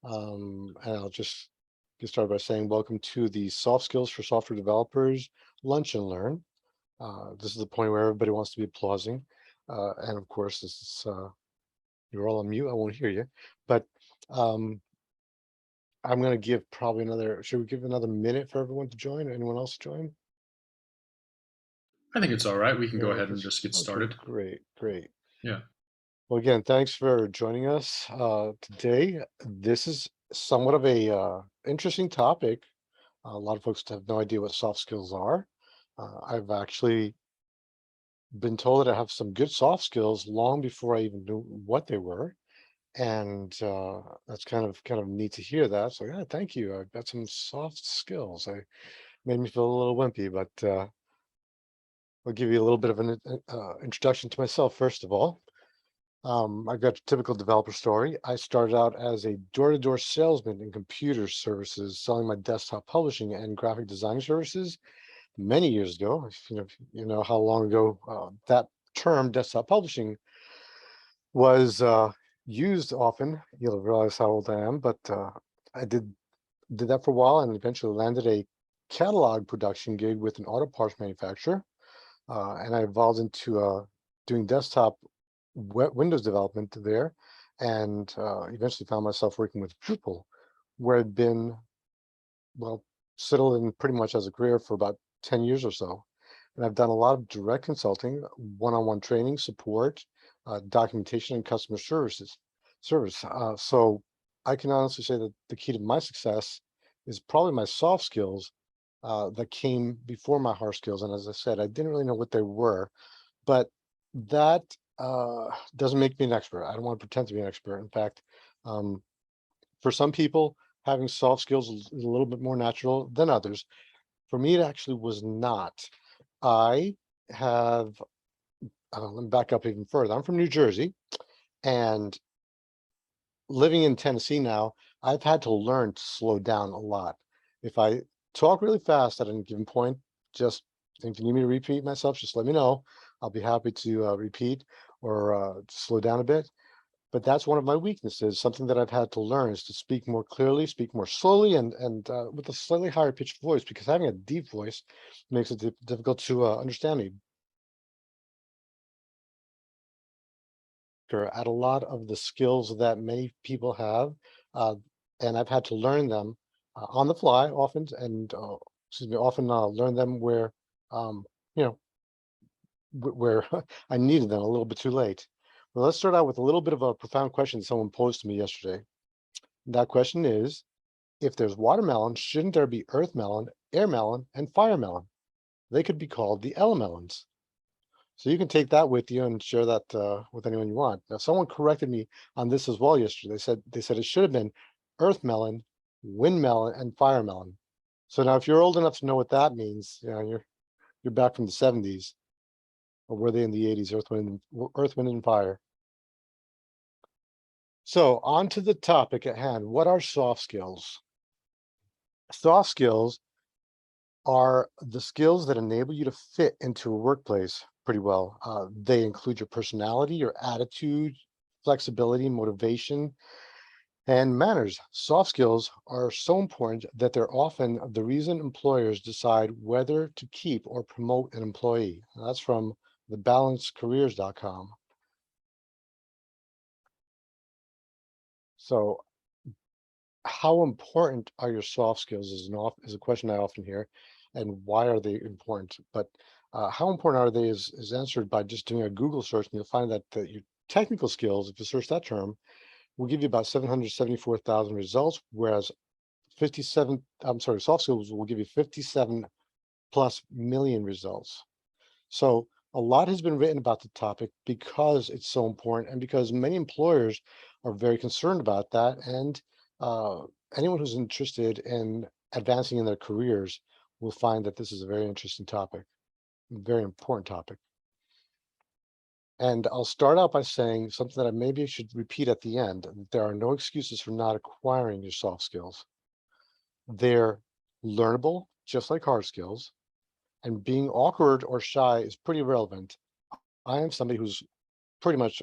And I'll just get started by saying welcome to the Soft Skills for Software Developers Lunch and Learn. This is the point where everybody wants to be applauding. And of course, this is you're all on mute. I won't hear you. But um, I'm going to give probably another. Should we give another minute for everyone to join? Anyone else to join? I think it's all right. We can go Yeah. ahead and just get Okay. started. Great. Great. Yeah. Well, again, thanks for joining us today. This is somewhat of a interesting topic. A lot of folks have no idea what soft skills are. I've actually been told that I have some good soft skills long before I even knew what they were, and that's kind of neat to hear that. So yeah, thank you. I've got some soft skills. I made me feel a little wimpy, but I'll give you a little bit of an introduction to myself first of all. I've got a typical developer story. I started out as a door-to-door salesman in computer services, selling my desktop publishing and graphic design services many years ago. If you know how long ago that term desktop publishing was used often, you'll realize how old I am. But I did that for a while and eventually landed a catalog production gig with an auto parts manufacturer. And I evolved into doing desktop Windows development there, and eventually found myself working with Drupal, where I'd been, well, settled in pretty much as a career for about 10 years or so. And I've done a lot of direct consulting, one-on-one training, support, documentation, and customer service. So I can honestly say that the key to my success is probably my soft skills that came before my hard skills. And as I said, I didn't really know what they were, but that doesn't make me an expert. I don't want to pretend to be an expert. In fact, um, for some people, having soft skills is a little bit more natural than others. For me, it actually was not. I have, let me back up even further. I'm from New Jersey, and living in Tennessee now, I've had to learn to slow down a lot. If I talk really fast at any given point, just if you need me to repeat myself, just let me know. I'll be happy to repeat or slow down a bit. But that's one of my weaknesses. Something that I've had to learn is to speak more clearly, speak more slowly, and with a slightly higher pitched voice, because having a deep voice makes it difficult to understand me. At a lot of the skills that many people have, uh, and I've had to learn them on the fly often, and excuse me, often learn them where um, you know where I needed them a little bit too late. Well, let's start out with a little bit of a profound question someone posed to me yesterday. That question is, if there's watermelon, shouldn't there be earth melon, air melon, and fire melon? They could be called the elemelons. So you can take that with you and share that with anyone you want. Now, someone corrected me on this as well yesterday. They said it should have been earth melon, wind melon, and fire melon. So now, if you're old enough to know what that means, you're back from the '70s, or were they in the '80s? Earth, Wind, and Fire. So on to the topic at hand. What are soft skills? Soft skills are the skills that enable you to fit into a workplace pretty well. They include your personality, your attitude, flexibility, motivation, and manners. Soft skills are so important that they're often the reason employers decide whether to keep or promote an employee. That's from thebalancedcareers.com. So, how important are your soft skills is a question I often hear, and why are they important? But how important are they is answered by just doing a Google search, and you'll find that your technical skills, if you search that term, will give you about 774,000 results, whereas 57, I'm sorry, soft skills will give you 57 plus million results. So a lot has been written about the topic because it's so important and because many employers are very concerned about that. And uh, anyone who's interested in advancing in their careers will find that this is a very interesting topic, very important topic. And I'll start out by saying something that I maybe should repeat at the end. There are no excuses for not acquiring your soft skills. They're learnable, just like hard skills. And being awkward or shy is pretty relevant. I am somebody who's pretty much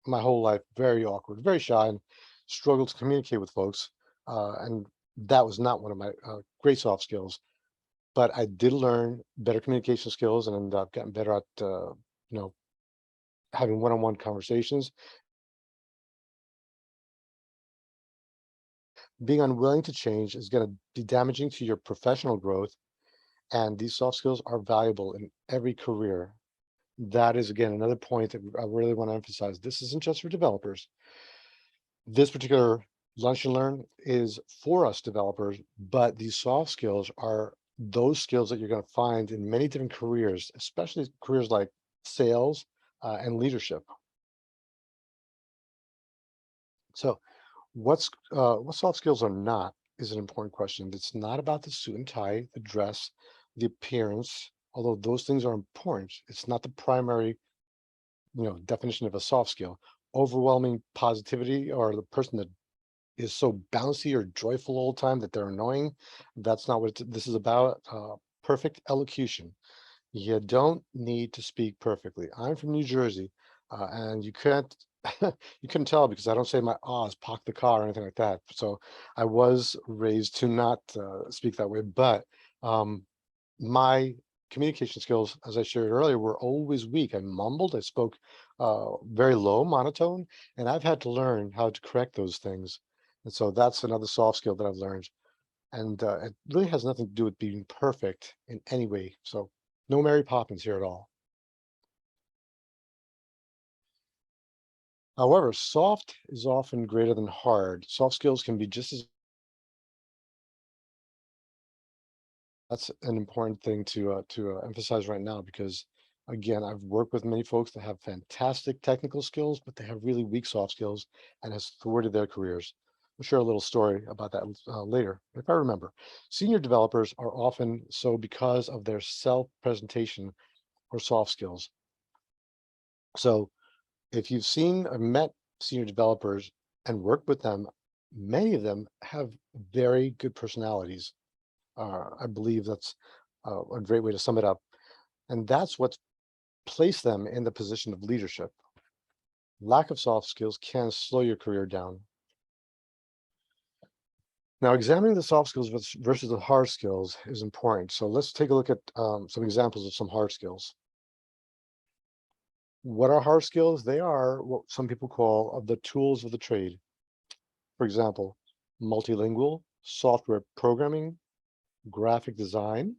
my whole life very awkward, very shy, and struggled to communicate with folks. and that was not one of my great soft skills. But I did learn better communication skills and ended up getting better at know having one-on-one conversations. Being unwilling to change is going to be damaging to your professional growth, and these soft skills are valuable in every career. That is, again, another point that I really want to emphasize. This isn't just for developers. This particular lunch and learn is for us developers, but these soft skills are those skills that you're going to find in many different careers, especially careers like sales and leadership. So, what soft skills are not is an important question. It's not about the suit and tie, the dress, the appearance, although those things are important. It's not the primary, definition of a soft skill. Overwhelming positivity or the person that is so bouncy or joyful all the time that they're annoying. That's not what this is about. Perfect elocution. You don't need to speak perfectly. I'm from New Jersey, and you can't you couldn't tell because I don't say my ahs, park the car or anything like that. So I was raised to not speak that way, but um, my communication skills, as I shared earlier, were always weak. I mumbled, I spoke very low, monotone, and I've had to learn how to correct those things. And so that's another soft skill that I've learned. And it really has nothing to do with being perfect in any way. So no Mary Poppins here at all. However, soft is often greater than hard. Soft skills can be just as that's an important thing to emphasize right now because again, I've worked with many folks that have fantastic technical skills, but they have really weak soft skills and has thwarted their careers. I'll share a little story about that later, if I remember. Senior developers are often so because of their self-presentation or soft skills. So if you've seen or met senior developers and worked with them, many of them have very good personalities. I believe that's a great way to sum it up. And that's what's placed them in the position of leadership. Lack of soft skills can slow your career down. Now, examining the soft skills versus the hard skills is important. So let's take a look at some examples of some hard skills. What are hard skills? They are what some people call the tools of the trade. For example, multilingual, software programming, graphic design,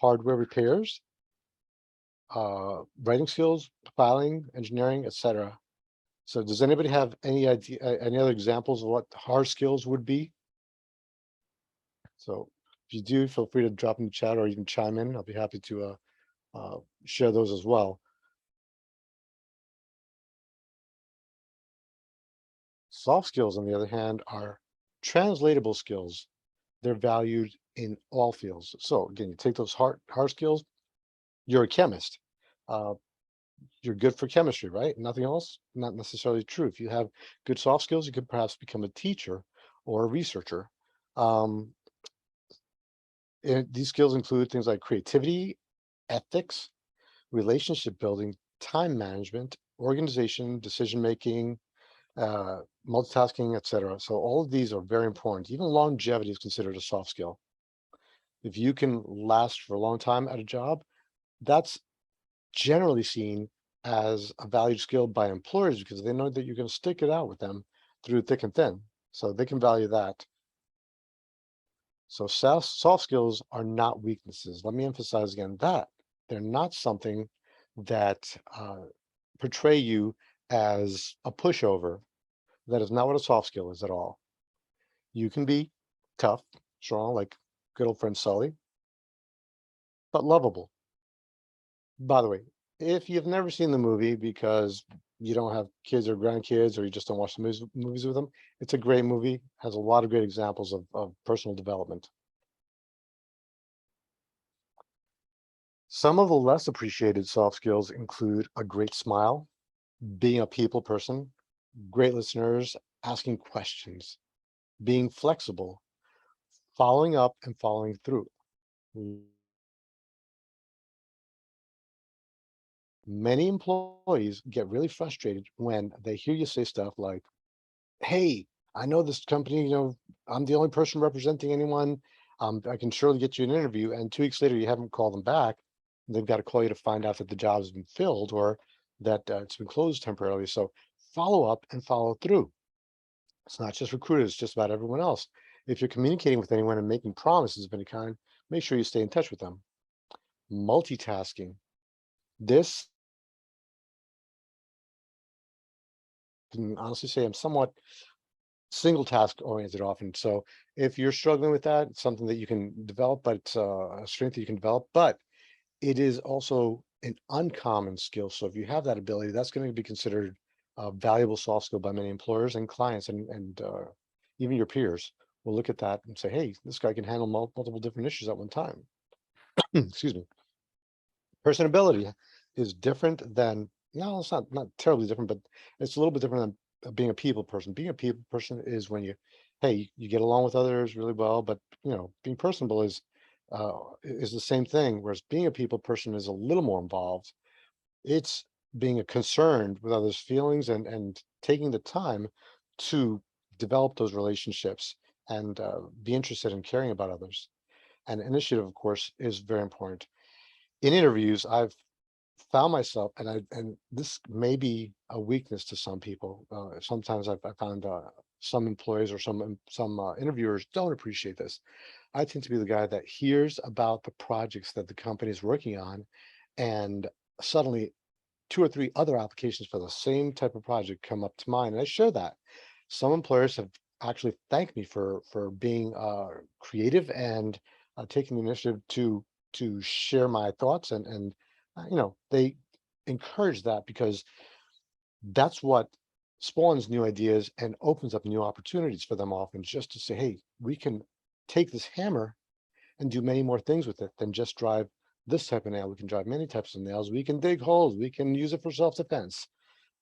hardware repairs, writing skills, filing, engineering, etc. So does anybody have any idea, any other examples of what hard skills would be? So if you do, feel free to drop in the chat or even chime in. I'll be happy to share those as well. Soft skills, on the other hand, are translatable skills. They're valued in all fields. So again, you take those hard skills. You're a chemist. Uh, you're good for chemistry, right? Nothing else? Not necessarily true. If you have good soft skills, you could perhaps become a teacher or a researcher. Um, and these skills include things like creativity, ethics, relationship building, time management, organization, decision making, multitasking, etc. So all of these are very important. Even longevity is considered a soft skill. If you can last for a long time at a job, that's generally seen as a valued skill by employers because they know that you're going to stick it out with them through thick and thin. So they can value that. So soft skills are not weaknesses. Let me emphasize again that they're not something that portray you as a pushover. That is not what a soft skill is at all. You can be tough, strong, like good old friend Sully, but lovable. By the way, if you've never seen the movie because you don't have kids or grandkids or you just don't watch the movies with them, it's a great movie, has a lot of great examples of personal development. Some of the less appreciated soft skills include a great smile, being a people person, great listeners, asking questions, being flexible, following up and following through. Many employees get really frustrated when they hear you say stuff like, hey, I know this company, I'm the only person representing anyone. I can surely get you an interview. And 2 weeks later, you haven't called them back. They've got to call you to find out that the job has been filled or that it's been closed temporarily. So follow up and follow through. It's not just recruiters, it's just about everyone else. If you're communicating with anyone and making promises of any kind, make sure you stay in touch with them. Multitasking. This can honestly say I'm somewhat single task oriented often. So if you're struggling with that, it's something that you can develop, but it's a strength that you can develop, but it is also an uncommon skill. So if you have that ability, that's going to be considered a valuable soft skill by many employers and clients and even your peers will look at that and say, hey, this guy can handle multiple different issues at one time. Excuse me. Personability is different than, no, it's not terribly different, but it's a little bit different than being a people person. Being a people person is when hey, you get along with others really well, but being personable is the same thing. Whereas being a people person is a little more involved. It's being a concerned with others' feelings and taking the time to develop those relationships and be interested in caring about others. And initiative, of course, is very important. In interviews, I've found myself, and this may be a weakness to some people. Sometimes I found some employees or some interviewers don't appreciate this. I tend to be the guy that hears about the projects that the company is working on, and suddenly two or three other applications for the same type of project come up to mind, and I share that. Some employers have actually thanked me for being creative and taking the initiative to share my thoughts and they encourage that because that's what spawns new ideas and opens up new opportunities for them often just to say, hey, we can take this hammer and do many more things with it than just drive this type of nail. We can drive many types of nails. We can dig holes. We can use it for self-defense.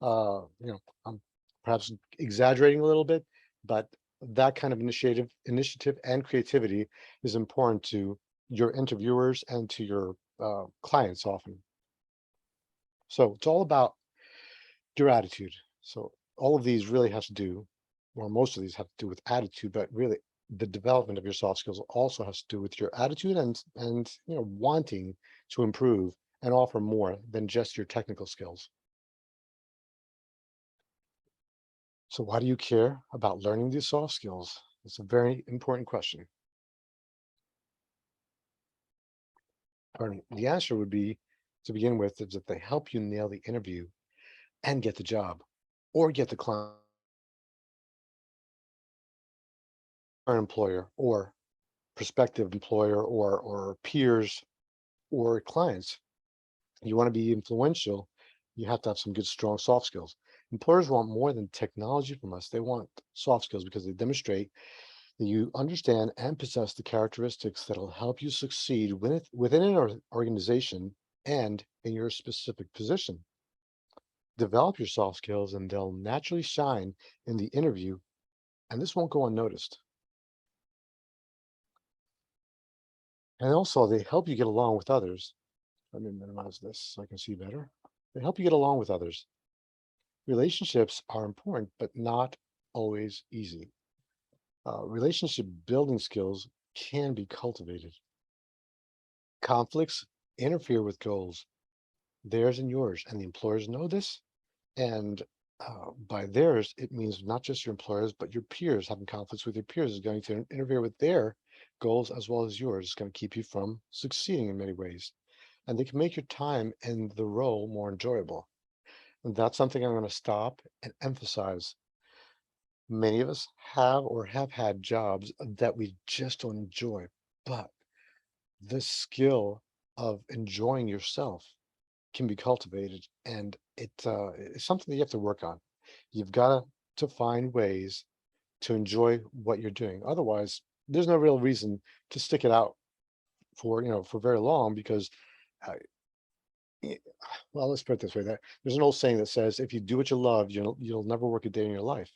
I'm perhaps exaggerating a little bit, but that kind of initiative and creativity is important to your interviewers and to your clients often. So it's all about your attitude. So all of these really has to do, or most of these have to do with attitude, but really the development of your soft skills also has to do with your attitude and wanting to improve and offer more than just your technical skills. So why do you care about learning these soft skills? It's a very important question. Pardon me. The answer would be, to begin with, is that they help you nail the interview and get the job or get the client or employer or prospective employer or peers or clients. You want to be influential, you have to have some good, strong soft skills. Employers want more than technology from us. They want soft skills because they demonstrate that you understand and possess the characteristics that'll help you succeed within an organization and in your specific position. Develop your soft skills and they'll naturally shine in the interview, and this won't go unnoticed. And also, they help you get along with others. Let me minimize this so I can see better. They help you get along with others. Relationships are important, but not always easy. Relationship building skills can be cultivated. Conflicts interfere with goals, theirs and yours, and the employers know this. And by theirs, it means not just your employers, but your peers. Having conflicts with your peers is going to interfere with their goals as well as yours. It's going to keep you from succeeding in many ways. And they can make your time and the role more enjoyable. And that's something I'm going to stop and emphasize. Many of us have had jobs that we just don't enjoy, but the skill of enjoying yourself can be cultivated, and it's something that you have to work on. You've got to find ways to enjoy what you're doing. Otherwise, there's no real reason to stick it out for very long because uh, y- well, let's put it this way, that there's an old saying that says if you do what you love, you'll never work a day in your life.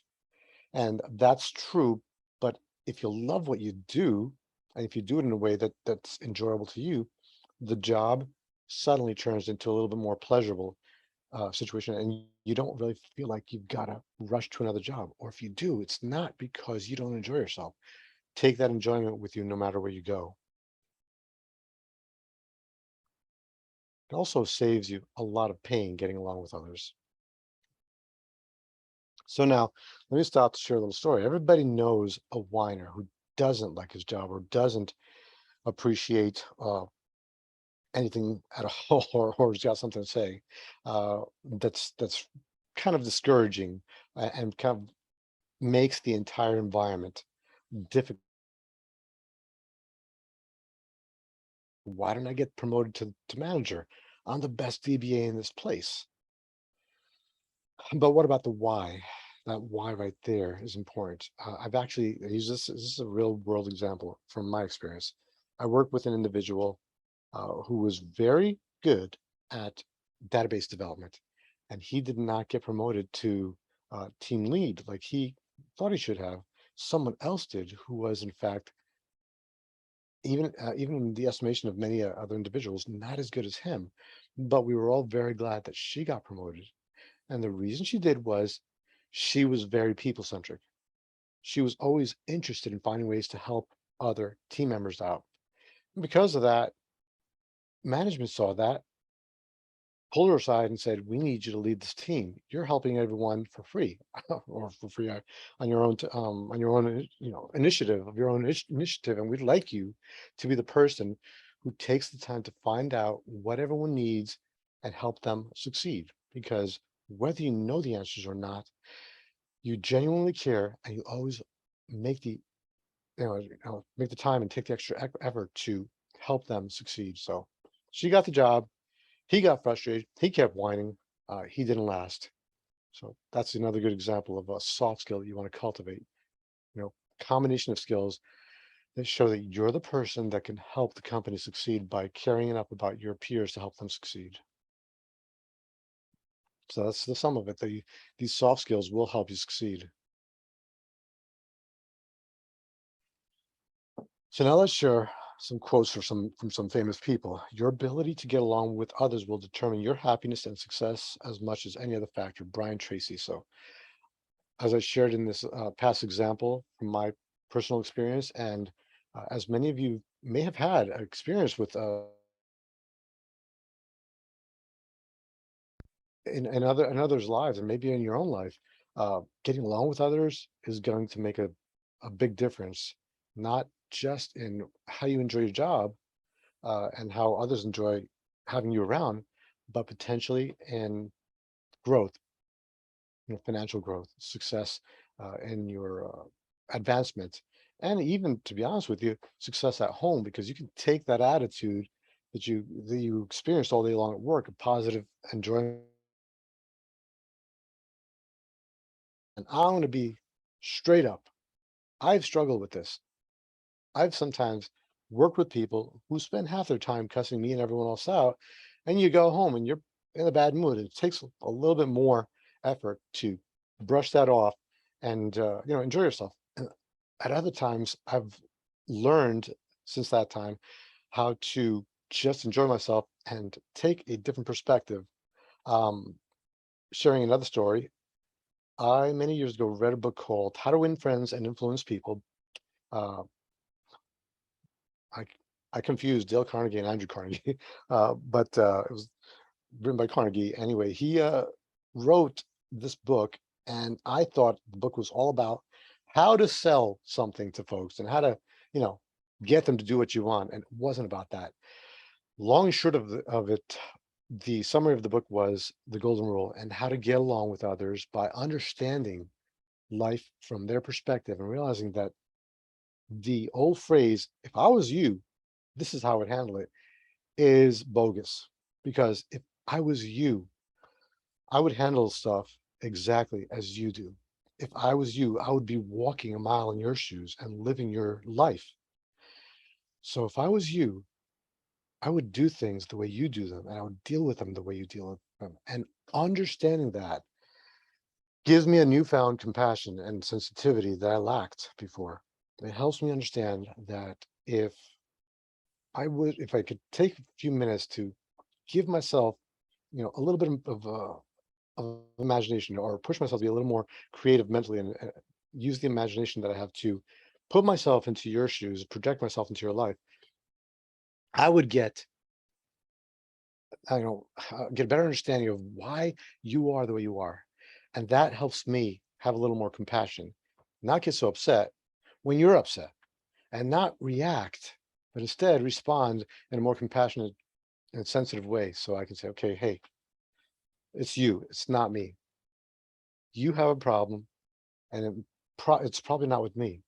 And that's true, but if you love what you do, and if you do it in a way that's enjoyable to you, the job suddenly turns into a little bit more pleasurable. situation, and you don't really feel like you've got to rush to another job. Or if you do, it's not because you don't enjoy yourself. Take that enjoyment with you no matter where you go. It also saves you a lot of pain getting along with others. So now, let me stop to share a little story. Everybody knows a whiner who doesn't like his job or doesn't appreciate anything at all, or has got something to say that's kind of discouraging, and kind of makes the entire environment difficult. Why don't I get promoted to manager? I'm the best DBA in this place. But what about the why? That why right there is important. I've actually used this. This is a real world example from my experience. I worked with an individual who was very good at database development, and he did not get promoted to team lead like he thought he should have. Someone else did, who was in fact, even in the estimation of many other individuals, not as good as him. But we were all very glad that she got promoted, and the reason she did was she was very people centric. She was always interested in finding ways to help other team members out. And because of that, management saw that, pulled her aside and said, "We need you to lead this team. You're helping everyone for free, or for free on your own, on your own, initiative of your own initiative. And we'd like you to be the person who takes the time to find out what everyone needs and help them succeed. Because whether you know the answers or not, you genuinely care, and you always make the make the time and take the extra effort to help them succeed." So she got the job. He got frustrated. He kept whining. He didn't last. So that's another good example of a soft skill that you want to cultivate. Combination of skills that show that you're the person that can help the company succeed by caring enough about your peers to help them succeed. So that's the sum of it. These soft skills will help you succeed. So now let's share some quotes from some famous people. Your ability to get along with others will determine your happiness and success as much as any other factor. Brian Tracy. So as I shared in this past example from my personal experience, and as many of you may have had experience with in others' lives, and maybe in your own life, getting along with others is going to make a big difference, not just in how you enjoy your job and how others enjoy having you around, but potentially in growth, financial growth, success in your advancement, and even, to be honest with you, success at home, because you can take that attitude that you experienced all day long at work, a positive enjoyment. And I'm going to be straight up. I've struggled with this. I've sometimes worked with people who spend half their time cussing me and everyone else out, and you go home and you're in a bad mood. It takes a little bit more effort to brush that off and enjoy yourself. And at other times, I've learned since that time how to just enjoy myself and take a different perspective. Um, Sharing another story, I many years ago read a book called How to Win Friends and Influence People. Uh, I I confused Dale Carnegie and Andrew Carnegie, but it was written by Carnegie. Anyway, he wrote this book, and I thought the book was all about how to sell something to folks and how to, you know, get them to do what you want. And it wasn't about that. Long and short of it, the summary of the book was the golden rule and how to get along with others by understanding life from their perspective and realizing that the old phrase, "if I was you, this is how I would handle it," is bogus. Because if I was you, I would handle stuff exactly as you do. If I was you, I would be walking a mile in your shoes and living your life. So if I was you, I would do things the way you do them, and I would deal with them the way you deal with them. And understanding that gives me a newfound compassion and sensitivity that I lacked before. It helps me understand that if I could take a few minutes to give myself a little bit of imagination, or push myself to be a little more creative mentally, and use the imagination that I have to put myself into your shoes, project myself into your life, I would get a better understanding of why you are the way you are. And that helps me have a little more compassion, not get so upset when you're upset, and not react, but instead respond in a more compassionate and sensitive way. So I can say, okay, hey, it's you, it's not me. You have a problem, and it's probably not with me.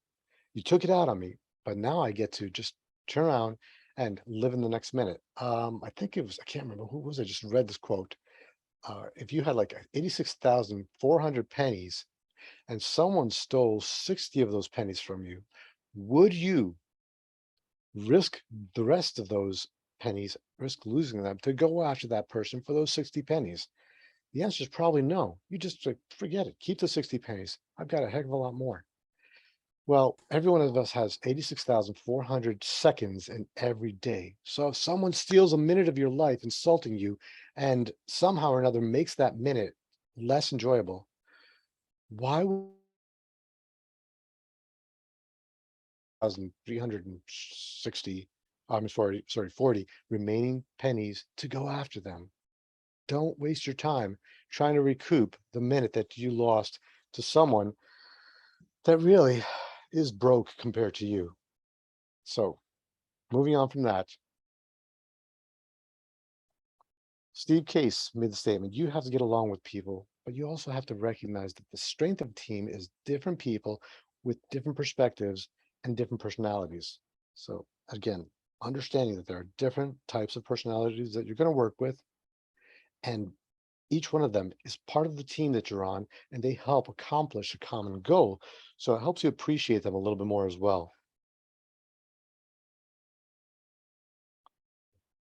You took it out on me, but now I get to just turn around and live in the next minute. I think it was, I can't remember who it was. I just read this quote. If you had like 86,400 pennies and someone stole 60 of those pennies from you, would you risk the rest of those pennies, risk losing them to go after that person for those 60 pennies? The answer is probably no. You just like, forget it. Keep the 60 pennies. I've got a heck of a lot more. Well, every one of us has 86,400 seconds in every day. So if someone steals a minute of your life insulting you and somehow or another makes that minute less enjoyable, why would 1,360, sorry, 40 remaining pennies to go after them? Don't waste your time trying to recoup the minute that you lost to someone that really is broke compared to you. So moving on from that, Steve Case made the statement, you have to get along with people, but you also have to recognize that the strength of a team is different people with different perspectives and different personalities. So again, understanding that there are different types of personalities that you're going to work with, and each one of them is part of the team that you're on, and they help accomplish a common goal. So it helps you appreciate them a little bit more as well.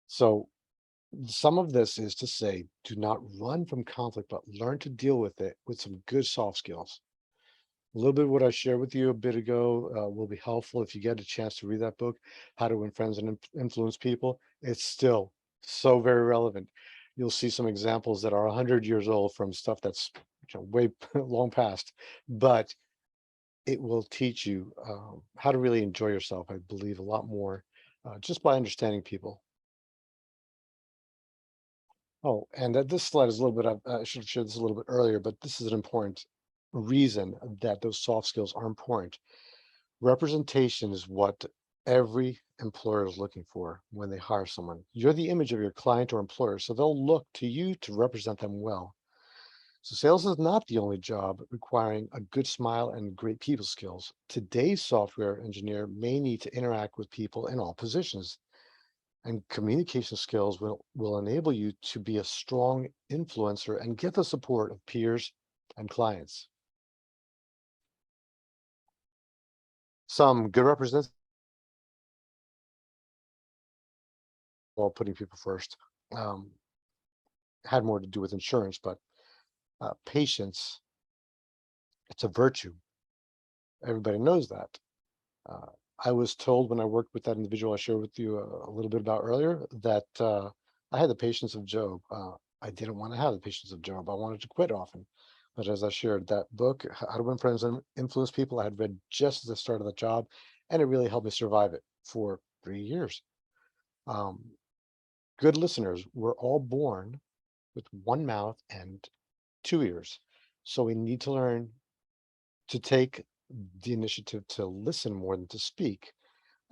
So some of this is to say, do not run from conflict, but learn to deal with it with some good soft skills. A little bit of what I shared with you a bit ago will be helpful if you get a chance to read that book, How to Win Friends and Influence People. It's still so very relevant. You'll see some examples that are 100 years old from stuff that's way long past, but it will teach you how to really enjoy yourself, I believe, a lot more just by understanding people. Oh, and this slide is a little bit of, I should have shared this a little bit earlier, but this is an important reason that those soft skills are important. Representation is what every employer is looking for when they hire someone. You're the image of your client or employer, so they'll look to you to represent them well. So sales is not the only job requiring a good smile and great people skills. Today's software engineer may need to interact with people in all positions, and communication skills will enable you to be a strong influencer and get the support of peers and clients. Some good representatives, while putting people first, um, had more to do with insurance, but patience, it's a virtue. Everybody knows that. Uh, I was told when I worked with that individual I shared with you a little bit about earlier that I had the patience of Job. I didn't want to have the patience of Job. I wanted to quit often. But as I shared, that book, How to Win Friends and Influence People, I had read just at the start of the job, and it really helped me survive it for 3 years. Um, Good listeners, we're all born with one mouth and two ears. So we need to learn to take the initiative to listen more than to speak.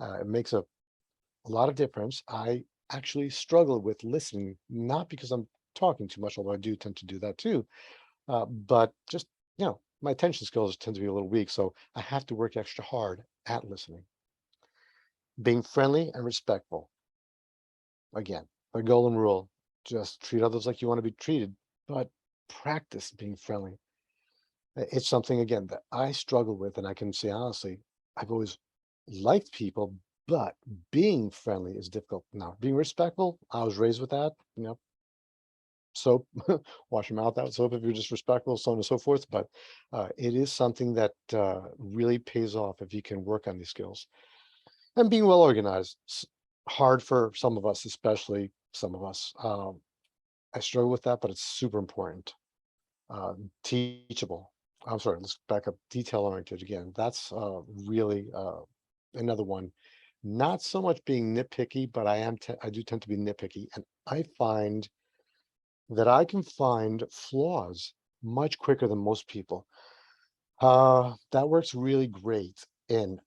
It makes a lot of difference. I actually struggle with listening, not because I'm talking too much, although I do tend to do that too, but just, my attention skills tend to be a little weak. So I have to work extra hard at listening. Being friendly and respectful. Again, the golden rule, just treat others like you want to be treated, but practice being friendly. It's something, again, that I struggle with. And I can say honestly, I've always liked people, but being friendly is difficult. Now, being respectful, I was raised with that, soap, wash your mouth out with soap if you're just respectful, so on and so forth. But it is something that really pays off if you can work on these skills. And being well organized, hard for some of us, especially some of us. I struggle with that, but it's super important. Uh, Teachable. I'm sorry, let's back up. Detail oriented again. That's really another one. Not so much being nitpicky, but I do tend to be nitpicky, and I find that I can find flaws much quicker than most people. That works really great in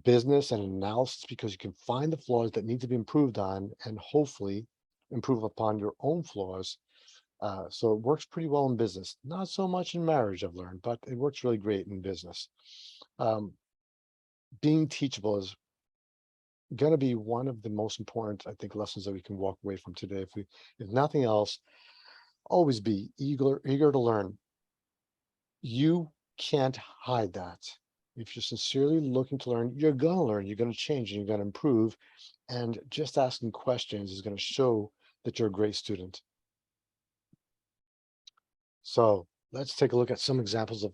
business and analysis because you can find the flaws that need to be improved on and hopefully improve upon your own flaws. So it works pretty well in business. Not so much in marriage, I've learned, but it works really great in business. Um, Being teachable is going to be one of the most important, I think, lessons that we can walk away from today. If nothing else, always be eager to learn. You can't hide that. If you're sincerely looking to learn, you're going to learn, you're going to change, and you're going to improve. And just asking questions is going to show that you're a great student. So let's take a look at some examples of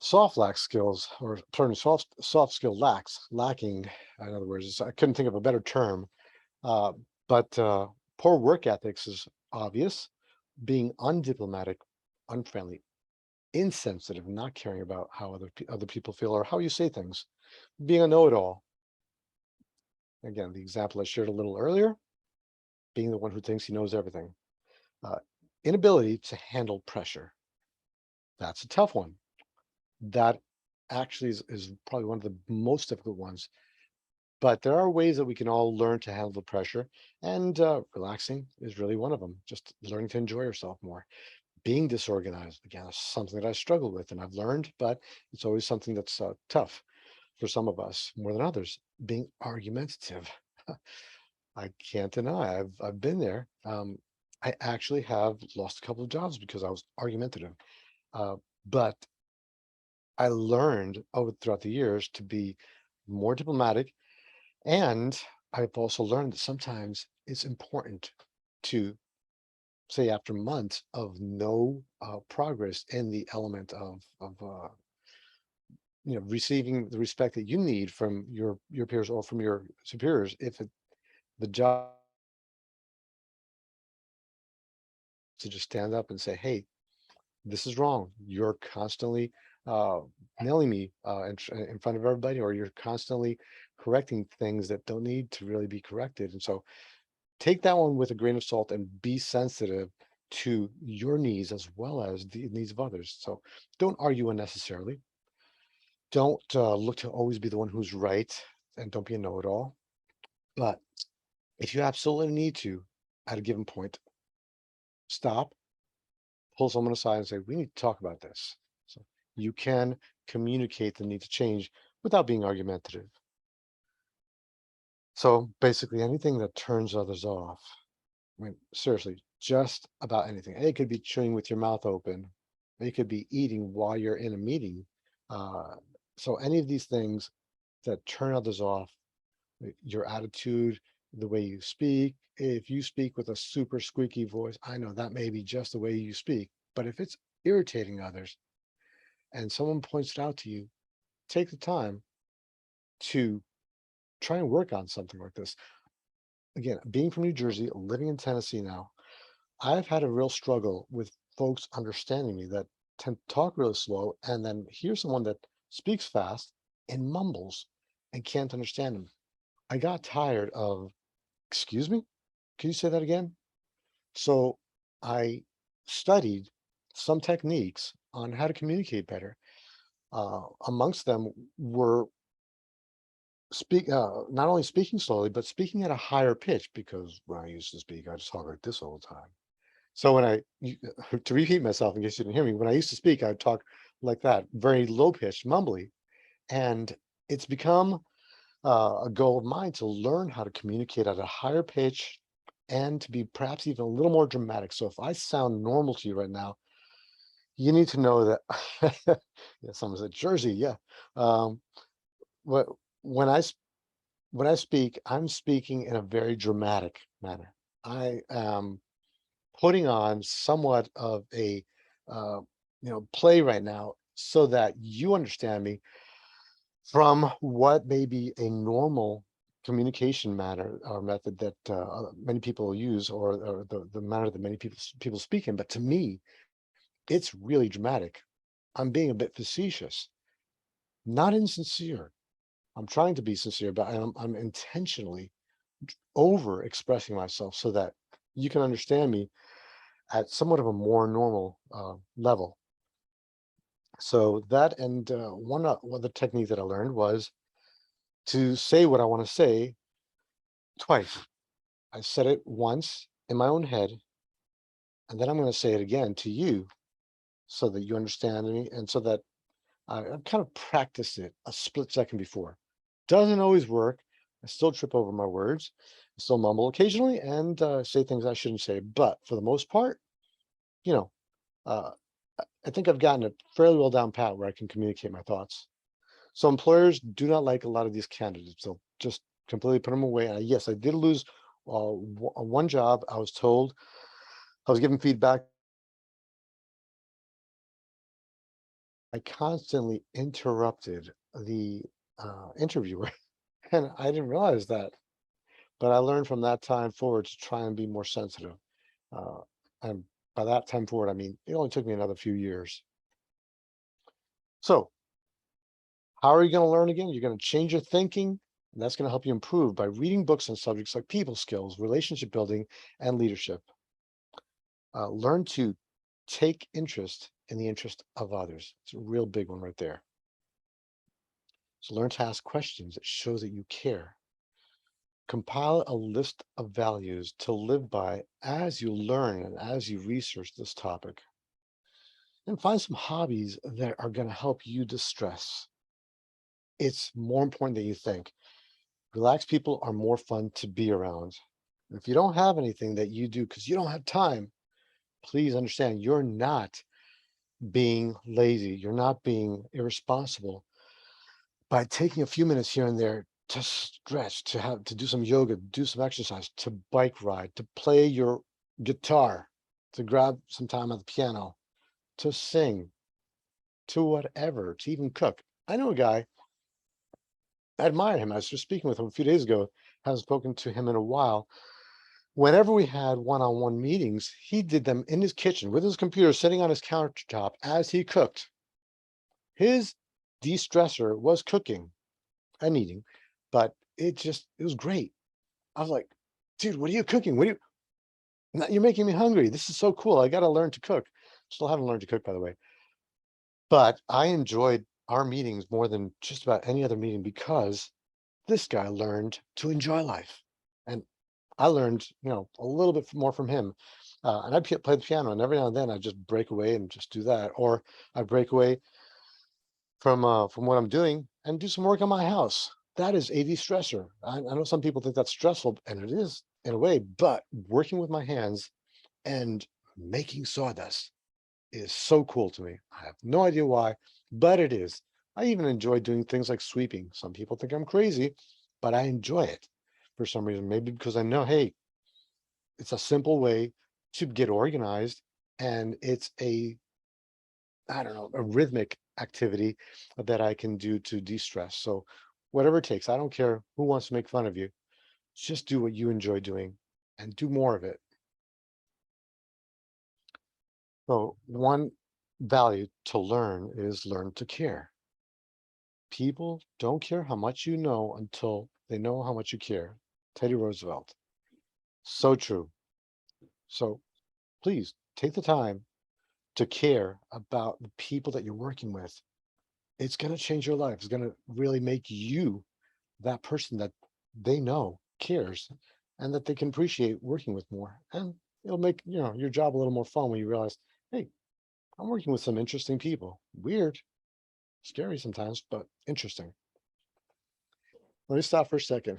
soft lack skills, or pardon, soft skill lacking. In other words, I couldn't think of a better term. Uh, but poor work ethics is obvious. Being undiplomatic, unfriendly, insensitive, not caring about how other people feel or how you say things. Being a know-it-all. Again, the example I shared a little earlier, being the one who thinks he knows everything. Uh, Inability to handle pressure. That's a tough one. That actually is probably one of the most difficult ones. But there are ways that we can all learn to handle the pressure, and relaxing is really one of them. Just learning to enjoy yourself more. Being disorganized, again, is something that I struggle with and I've learned, but it's always something that's tough for some of us more than others. Being argumentative. I can't deny I've been there. I actually have lost a couple of jobs because I was argumentative. But I learned over throughout the years to be more diplomatic, and I've also learned that sometimes it's important to say after months of no progress in the element of receiving the respect that you need from your peers or from your superiors, the job to just stand up and say, hey, this is wrong. You're constantly uh, nailing me in front of everybody, or you're constantly correcting things that don't need to really be corrected. And so take that one with a grain of salt and be sensitive to your needs as well as the needs of others. So don't argue unnecessarily. Don't look to always be the one who's right, and don't be a know-it-all. But if you absolutely need to, at a given point, stop, pull someone aside and say, we need to talk about this. So you can communicate the need to change without being argumentative. So basically anything that turns others off, I mean, seriously, just about anything. It could be chewing with your mouth open. It could be eating while you're in a meeting. Uh, so any of these things that turn others off, your attitude, the way you speak. If you speak with a super squeaky voice, I know that may be just the way you speak, but if it's irritating others and someone points it out to you, take the time to try and work on something like this. Again, being from New Jersey, living in Tennessee now, I've had a real struggle with folks understanding me that tend to talk really slow and then hear someone that speaks fast and mumbles and can't understand them. I got tired of, excuse me, can you say that again? So I studied some techniques on how to communicate better. Amongst them were not only speaking slowly, but speaking at a higher pitch, because when I used to speak, I just talk like this all the time. So to repeat myself in case you didn't hear me, when I used to speak, I would talk like that, very low pitched, mumbly. And it's become a goal of mine to learn how to communicate at a higher pitch and to be perhaps even a little more dramatic. So if I sound normal to you right now, you need to know that yeah, someone said Jersey, yeah. Um, what when when I speak, I'm speaking in a very dramatic manner. I am putting on somewhat of a uh, play right now so that you understand me from what may be a normal communication manner or method that many people use, or the manner that many people speak in. But to me, it's really dramatic. I'm being a bit facetious, not insincere. I'm trying to be sincere, but I'm intentionally over expressing myself so that you can understand me at somewhat of a more normal level. So that, and one other technique that I learned was to say what I want to say twice. I said it once in my own head, and then I'm going to say it again to you so that you understand me, and so that I've kind of practiced it a split second before. Doesn't always work. I still trip over my words. I still mumble occasionally and say things I shouldn't say. But for the most part, you know, uh, I think I've gotten it fairly well down pat where I can communicate my thoughts. So employers do not like a lot of these candidates. They'll just completely put them away. And yes, I did lose one job. I was told, I was given feedback. I constantly interrupted the interviewer, and I didn't realize that. But I learned from that time forward to try and be more sensitive. Uh, and by that time forward, I mean, it only took me another few years. So how are you going to learn again? You're going to change your thinking, and that's going to help you improve by reading books on subjects like people skills, relationship building, and leadership. Learn to take interest in the interest of others. It's a real big one right there. So learn to ask questions that shows that you care. Compile a list of values to live by as you learn and as you research this topic. And find some hobbies that are going to help you distress. It's more important than you think. Relaxed people are more fun to be around. If you don't have anything that you do because you don't have time, please understand you're not being lazy. You're not being irresponsible. By taking a few minutes here and there to stretch, to do some yoga, do some exercise, to bike ride, to play your guitar, to grab some time on the piano, to sing, to whatever, to even cook. I know a guy, I admire him. I was just speaking with him a few days ago, haven't spoken to him in a while. Whenever we had one-on-one meetings, he did them in his kitchen with his computer sitting on his countertop as he cooked. His de-stressor was cooking and eating, but it was great. I was like, dude, what are you cooking? You're making me hungry. This is so cool. I got to learn to cook. Still haven't learned to cook, by the way. But I enjoyed our meetings more than just about any other meeting because this guy learned to enjoy life. And I learned, a little bit more from him. And I play the piano, and every now and then I just break away and just do that. Or I break away from what I'm doing and do some work on my house. That is a de-stressor. I know some people think that's stressful, and it is in a way, but working with my hands and making sawdust is so cool to me. I have no idea why, but it is. I even enjoy doing things like sweeping. Some people think I'm crazy, but I enjoy it for some reason. Maybe because I know, hey, it's a simple way to get organized, and it's I don't know, a rhythmic activity that I can do to de-stress. So whatever it takes, I don't care who wants to make fun of you. Just do what you enjoy doing and do more of it. So one value to learn is learn to care. People don't care how much you know until they know how much you care. Teddy Roosevelt. So true. So please take the time to care about the people that you're working with. It's going to change your life. It's going to really make you that person that they know cares and that they can appreciate working with more. And it'll make, your job a little more fun when you realize, hey, I'm working with some interesting people. Weird, scary sometimes, but interesting. Let me stop for a second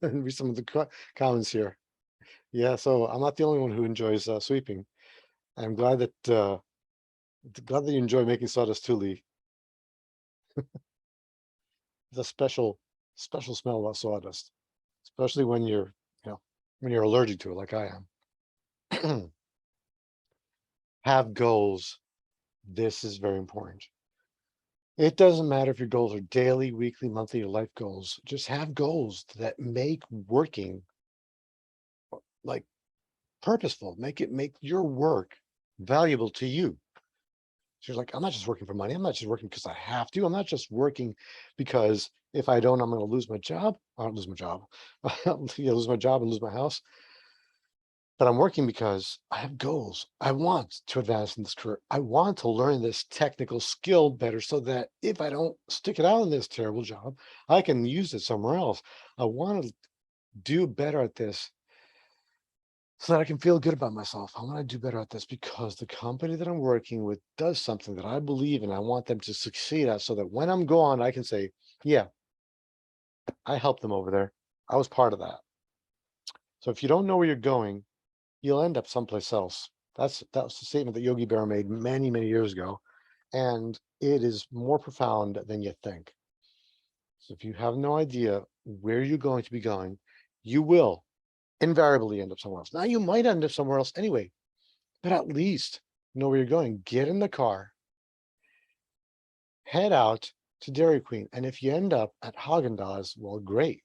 and read some of the comments here. Yeah, so I'm not the only one who enjoys sweeping. I'm glad that you enjoy making sawdust too, Lee. There's a special smell about sawdust, especially when when you're allergic to it, like I am. Have goals. This is very important. It doesn't matter if your goals are daily, weekly, monthly, or life goals. Just have goals that make working like purposeful. Make your work valuable to you. So you're like, I'm not just working for money. I'm not just working because I have to. I'm not just working because if I don't, I'm going to lose my job. I don't lose my job. Yeah, lose my job and lose my house. But I'm working because I have goals. I want to advance in this career. I want to learn this technical skill better so that if I don't stick it out in this terrible job, I can use it somewhere else. I want to do better at this so that I can feel good about myself. I want to do better at this because the company that I'm working with does something that I believe in. I want them to succeed at so that when I'm gone, I can say, yeah, I helped them over there. I was part of that. So if you don't know where you're going, you'll end up someplace else. That was the statement that Yogi Berra made many, many years ago. And it is more profound than you think. So if you have no idea where you're going to be going, you will invariably end up somewhere else. Now you might end up somewhere else anyway, but at least know where you're going. Get in the car, head out to Dairy Queen. And if you end up at Haagen-Dazs, well, great.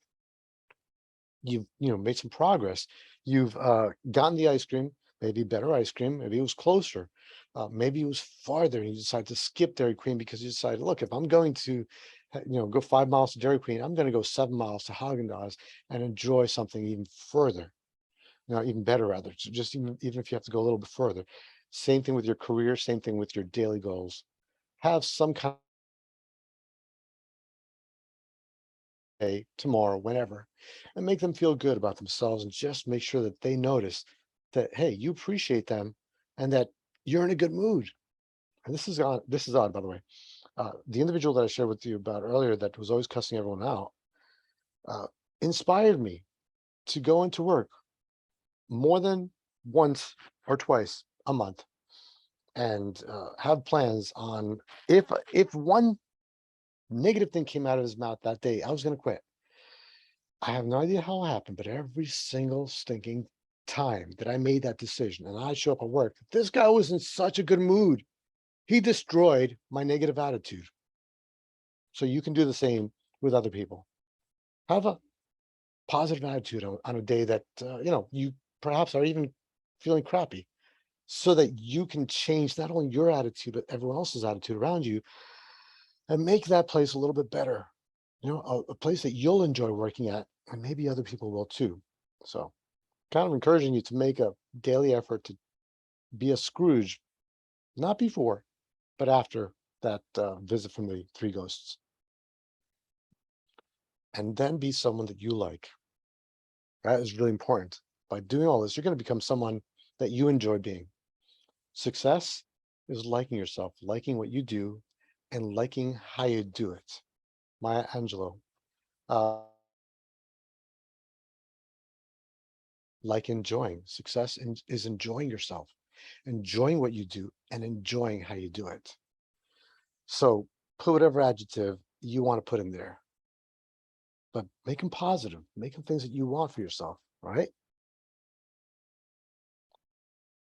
You've made some progress. You've gotten the ice cream, maybe better ice cream, maybe it was closer, maybe it was farther, and you decided to skip Dairy Queen because you decided, look, if I'm going to, go 5 miles to Dairy Queen, I'm going to go 7 miles to Haagen-Dazs and enjoy something even further, even better rather. So just even if you have to go a little bit further. Same thing with your career, same thing with your daily goals. Have some kind day, tomorrow, whenever, and make them feel good about themselves and just make sure that they notice that, hey, you appreciate them and that you're in a good mood. And this is odd, by the way. The individual that I shared with you about earlier that was always cussing everyone out uh, inspired me to go into work more than once or twice a month and have plans on if one negative thing came out of his mouth that day, I was going to quit. I have no idea how it happened, but every single stinking time that I made that decision and I show up at work, this guy was in such a good mood. He destroyed my negative attitude. So you can do the same with other people. Have a positive attitude on a day that, you perhaps are even feeling crappy so that you can change not only your attitude, but everyone else's attitude around you and make that place a little bit better. A place that you'll enjoy working at and maybe other people will too. So kind of encouraging you to make a daily effort to be a Scrooge, not before, but after that visit from the three ghosts, and then be someone that you like. That is really important. By doing all this, you're going to become someone that you enjoy being. Success is liking yourself, liking what you do, and liking how you do it. Maya Angelou. Uh, like enjoying. Is enjoying yourself, enjoying what you do, and enjoying how you do it. So put whatever adjective you want to put in there, but make them positive. Make them things that you want for yourself, right?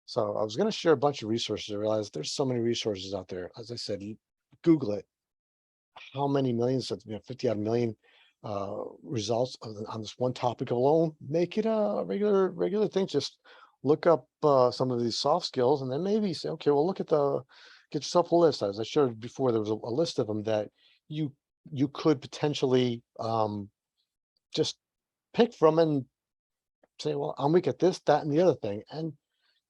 So I was going to share a bunch of resources. I realized there's so many resources out there. As I said, Google it. How many millions, 50 odd million results on this one topic alone. Make it a regular thing. Just look up some of these soft skills and then maybe say, okay, well, get yourself a list. As I showed before, there was a list of them that you you could potentially just pick from and say, well, I'm weak at this, that, and the other thing, and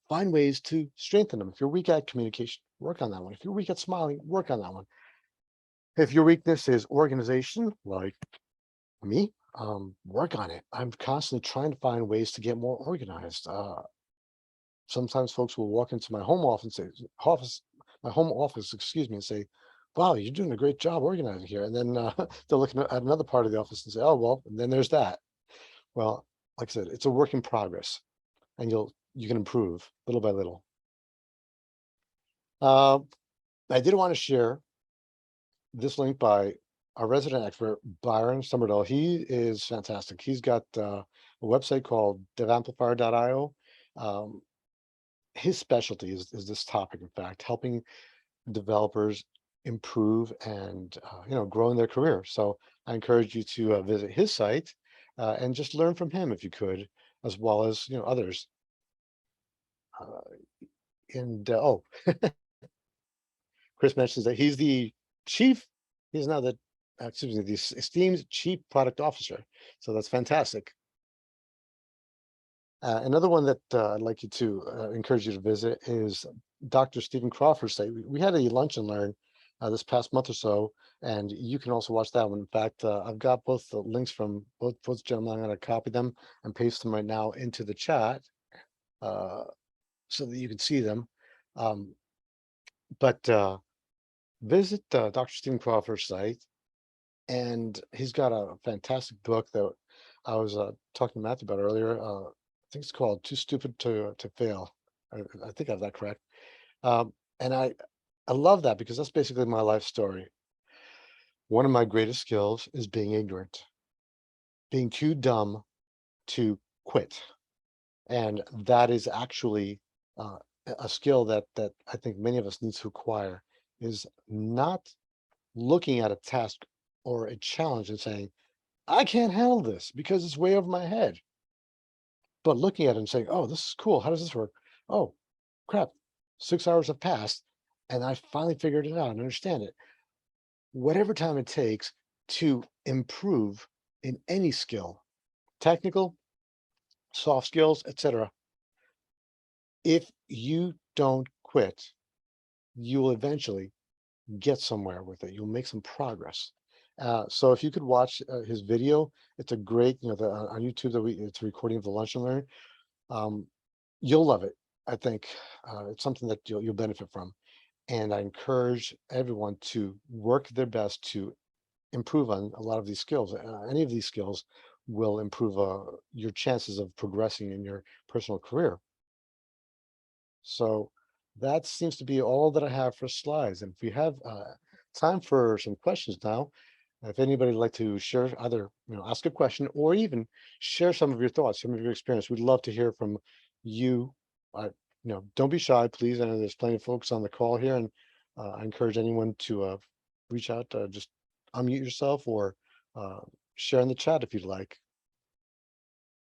find ways to strengthen them. If you're weak at communication, work on that one. If you're weak at smiling, work on that one. If your weakness is organization, like me, work on it. I'm constantly trying to find ways to get more organized. Sometimes folks will walk into my home office and say, my home office, excuse me, and say, "Wow, you're doing a great job organizing here." And then they're looking at another part of the office and say, "Oh, well," and then there's that. Well, like I said, it's a work in progress, and you can improve little by little. Uh, I did want to share this link by our resident expert, Byron Somerville. He is fantastic. He's got a website called devamplifier.io. Um, his specialty is this topic, in fact, helping developers improve and grow in their career. So I encourage you to visit his site and just learn from him if you could, as well as others. Uh, and oh, Chris mentions that he's the chief. He's now the excuse me, the esteemed chief product officer. So that's fantastic. Another one that I'd like you to encourage you to visit is Dr. Stephen Crawford's site. We had a lunch and learn this past month or so, and you can also watch that one. In fact, I've got both the links from both gentlemen. I'm going to copy them and paste them right now into the chat uh, so that you can see them. Um, but visit Dr. Stephen Crawford's site, and he's got a fantastic book that I was talking to Matthew about earlier. I think it's called "Too Stupid to Fail." I think I have that correct. And I love that because that's basically my life story. One of my greatest skills is being ignorant, being too dumb to quit, and that is actually a skill that I think many of us need to acquire. Is not looking at a task or a challenge and saying, I can't handle this because it's way over my head. But looking at it and saying, oh, this is cool. How does this work? Oh, crap. 6 hours have passed and I finally figured it out and understand it. Whatever time it takes to improve in any skill, technical, soft skills, etc. If you don't quit, you will eventually get somewhere with it. You'll make some progress. So if you could watch his video, it's a great, on YouTube it's a recording of the lunch and learn. Um, you'll love it. I think it's something that you'll benefit from. And I encourage everyone to work their best to improve on a lot of these skills. Any of these skills will improve your chances of progressing in your personal career. So that seems to be all that I have for slides. And if we have time for some questions now, if anybody would like to share either, ask a question or even share some of your thoughts, some of your experience, we'd love to hear from you. Uh, don't be shy, please. I know there's plenty of folks on the call here, and I encourage anyone to reach out, just unmute yourself or uh, share in the chat if you'd like.